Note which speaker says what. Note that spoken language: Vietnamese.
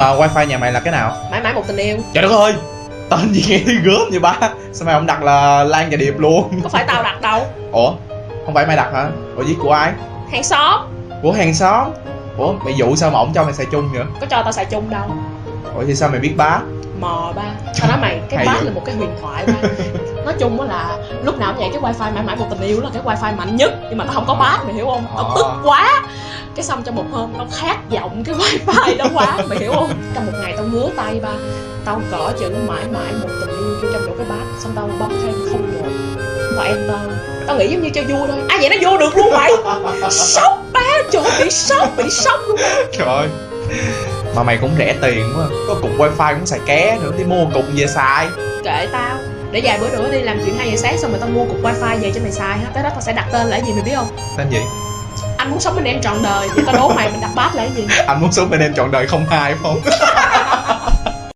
Speaker 1: Wifi nhà mày là cái nào?
Speaker 2: Mãi mãi một tình yêu.
Speaker 1: Trời đất ơi, tên gì nghe gớm vậy ba? Sao mày không đặt là Lan và Điệp luôn?
Speaker 2: Có phải tao đặt đâu.
Speaker 1: Ủa, không phải mày đặt hả? Ủa với của ai?
Speaker 2: Hàng xóm.
Speaker 1: Của hàng xóm. Ủa mày dụ sao mà ổng cho mày xài chung nữa?
Speaker 2: Có cho tao xài chung đâu.
Speaker 1: Ủa thì sao mày biết bá?
Speaker 2: Mò ba. Tao nói mày, cái
Speaker 1: Hay
Speaker 2: bát
Speaker 1: vậy.
Speaker 2: là một cái huyền thoại ba. Nói chung á là lúc nào cũng vậy, cái wifi mãi mãi một tình yêu là cái wifi mạnh nhất. Nhưng mà tao không có bát, mày hiểu không? Tao tức quá. Cái xong trong một hôm tao khát vọng cái wifi đó quá, mày hiểu không? Trong một ngày tao ngứa tay ba. Tao gõ chữ mãi mãi một tình yêu vô trong chỗ cái bát. Xong tao bấm thêm 01 và enter. Tao nghĩ giống như cho vui thôi. À vậy nó vô được luôn mày. Sốc ba, trời ơi, bị sốc luôn.
Speaker 1: Trời ơi. Mà mày cũng rẻ tiền quá. Có cục wifi cũng xài ké nữa, thì mua một cục về xài.
Speaker 2: Kệ tao, để vài bữa nữa đi làm chuyện 2 giờ sáng xong rồi tao mua cục wifi về cho mày xài ha. Tới đó tao sẽ đặt tên là cái gì mày biết không?
Speaker 1: Tên gì?
Speaker 2: Anh muốn sống bên em trọn đời. Vậy tao đố mày mình đặt bát là cái gì?
Speaker 1: Anh muốn sống bên em trọn đời không hai phải không?